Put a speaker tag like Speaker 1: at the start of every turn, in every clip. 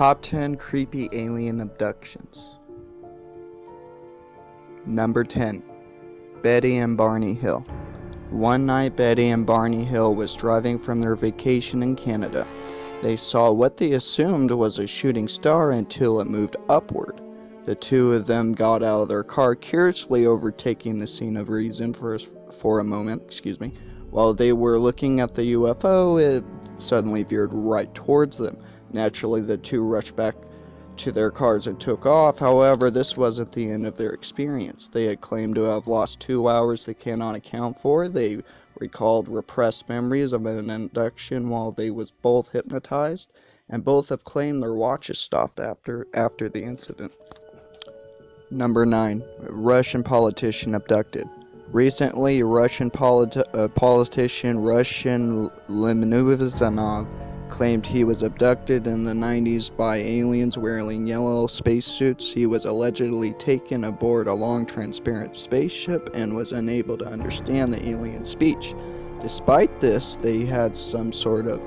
Speaker 1: Top 10 creepy alien abductions. Number 10. Betty and Barney Hill. One night, Betty and Barney Hill was driving from their vacation in Canada. They saw what they assumed was a shooting star until it moved upward. The two of them got out of their car, curiously overtaking the scene of reason for a moment. While they were looking at the UFO, it suddenly veered right towards them. Naturally, the two rushed back to their cars and took off. However, this wasn't the end of their experience. They had claimed to have lost 2 hours they cannot account for. They recalled repressed memories of an abduction while they was both hypnotized, and both have claimed their watches stopped after the incident. Number 9. Russian politician abducted. Recently, Russian politician Russian Lemonov claimed he was abducted in the 90s by aliens wearing yellow spacesuits. He was allegedly taken aboard a long transparent spaceship and was unable to understand the alien speech. Despite this, they had some sort of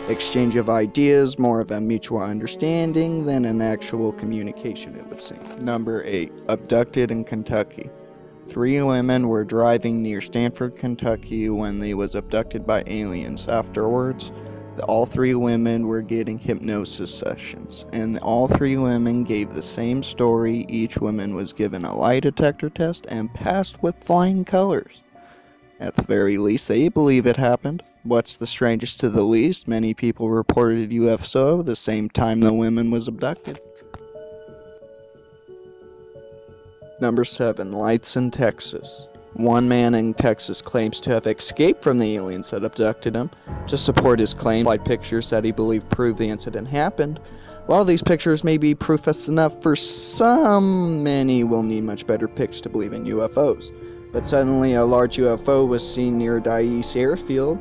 Speaker 1: exchange of ideas, more of a mutual understanding than an actual communication, it would seem. Number 8. Abducted in Kentucky. 3 women were driving near Stanford, Kentucky when they was abducted by aliens. Afterwards, all 3 women were getting hypnosis sessions, and all 3 women gave the same story. Each woman was given a lie detector test and passed with flying colors. At the very least, they believe it happened. What's the strangest to the least? Many people reported UFO the same time the women was abducted. Number 7. Lights in Texas. One man in Texas claims to have escaped from the aliens that abducted him. To support his claim, like pictures that he believed prove the incident happened. While these pictures may be proof enough for some, many will need much better pics to believe in UFOs. But suddenly a large UFO was seen near Dyess Airfield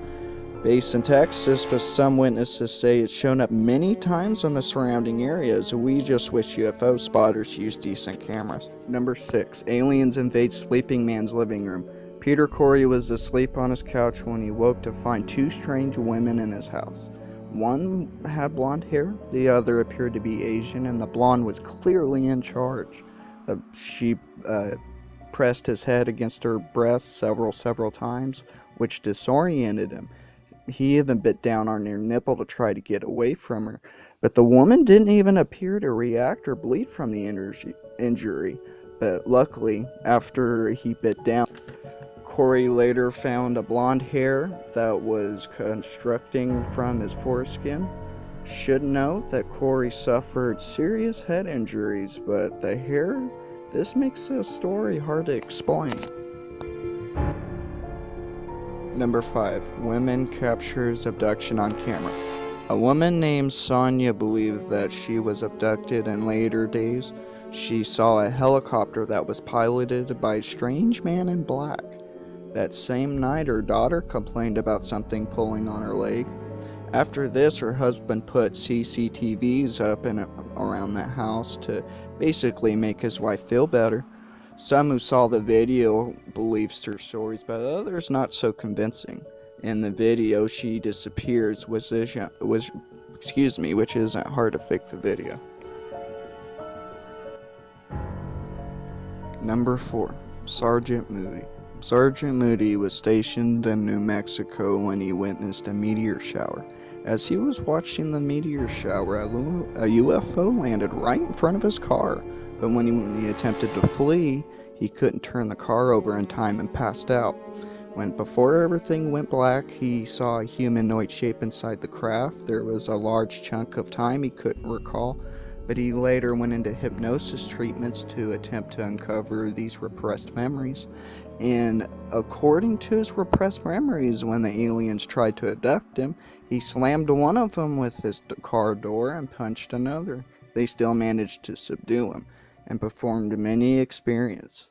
Speaker 1: base in Texas, but some witnesses say it's shown up many times in the surrounding areas. We just wish UFO spotters used decent cameras. Number 6. Aliens invade sleeping man's living room. Peter Corey was asleep on his couch when he woke to find 2 strange women in his house. One had blonde hair, the other appeared to be Asian, and the blonde was clearly in charge. She pressed his head against her breast several times, which disoriented him. He even bit down on her nipple to try to get away from her, but the woman didn't even appear to react or bleed from the injury. But luckily, after he bit down, Corey later found a blonde hair that was constructing from his foreskin. Should note that Corey suffered serious head injuries, but the hair, this makes the story hard to explain. Number 5. Women captures abduction on camera. A woman named Sonia believed that she was abducted in later days. She saw a helicopter that was piloted by a strange man in black. That same night, her daughter complained about something pulling on her leg. After this, her husband put CCTVs up and around the house to basically make his wife feel better. Some who saw the video believes her stories, but others not so convincing. In the video, she disappears, which isn't hard to fake the video. Number 4. Sergeant Mooney. Sergeant Mooney was stationed in New Mexico when he witnessed a meteor shower. As he was watching the meteor shower, a UFO landed right in front of his car. But when he attempted to flee, he couldn't turn the car over in time and passed out. Before everything went black, he saw a humanoid shape inside the craft. There was a large chunk of time he couldn't recall, but he later went into hypnosis treatments to attempt to uncover these repressed memories. And according to his repressed memories, when the aliens tried to abduct him, he slammed one of them with his car door and punched another. They still managed to subdue him and performed many experiments.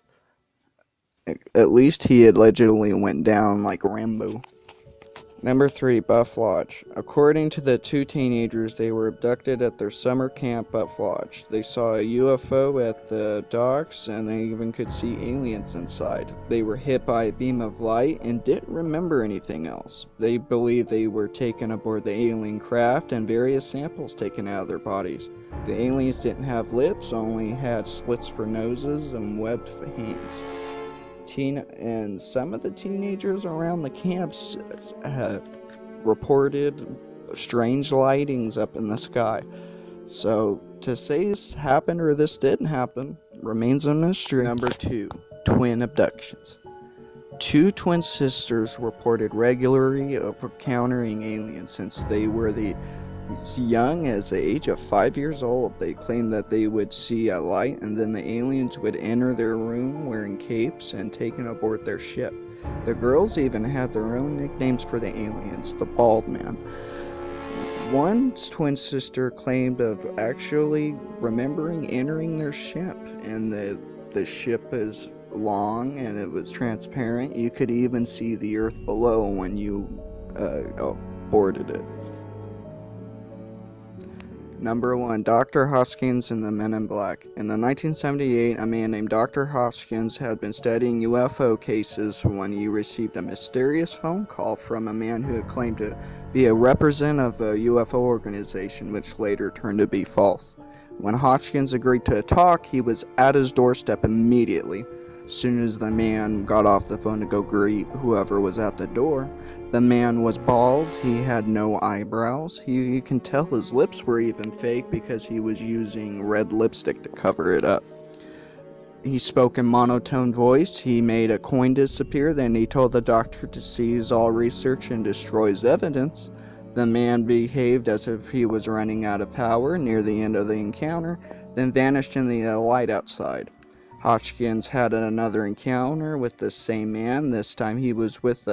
Speaker 1: At least he allegedly went down like Rambo. Number 3. Buff Lodge. According to the 2 teenagers, they were abducted at their summer camp Buff Lodge. They saw a UFO at the docks, and they even could see aliens inside. They were hit by a beam of light and didn't remember anything else. They believe they were taken aboard the alien craft and various samples taken out of their bodies. The aliens didn't have lips, only had slits for noses and webbed hands. And some of the teenagers around the camps reported strange lightings up in the sky. So, to say this happened or this didn't happen remains a mystery. Number 2. Twin abductions. 2 twin sisters reported regularly of encountering aliens since they were the young as the age of 5 years old. They claimed that they would see a light and then the aliens would enter their room wearing capes and taken aboard their ship. The girls even had their own nicknames for the aliens, the Bald Man. One twin sister claimed of actually remembering entering their ship, and the ship is long and it was transparent. You could even see the earth below when you boarded it. Number 1. Dr. Hoskins and the Men in Black. In the 1978, a man named Dr. Hoskins had been studying UFO cases when he received a mysterious phone call from a man who had claimed to be a representative of a UFO organization, which later turned to be false. When Hoskins agreed to talk, he was at his doorstep immediately. As soon as the man got off the phone to go greet whoever was at the door, the man was bald, he had no eyebrows, you can tell his lips were even fake because he was using red lipstick to cover it up. He spoke in monotone voice, he made a coin disappear, then he told the doctor to seize all research and destroy his evidence. The man behaved as if he was running out of power near the end of the encounter, then vanished in the light outside. Hoskins had another encounter with the same man. This time he was with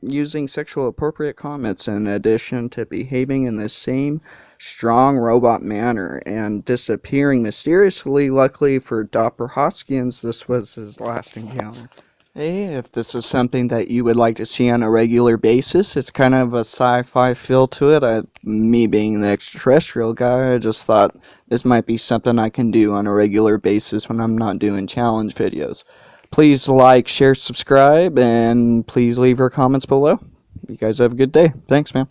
Speaker 1: using sexual appropriate comments in addition to behaving in the same strong robot manner and disappearing mysteriously. Luckily for Dr. Hoskins, this was his last encounter. Hey, if this is something that you would like to see on a regular basis, it's kind of a sci-fi feel to it. Me being the extraterrestrial guy, I just thought this might be something I can do on a regular basis when I'm not doing challenge videos. Please like, share, subscribe, and please leave your comments below. You guys have a good day. Thanks, man.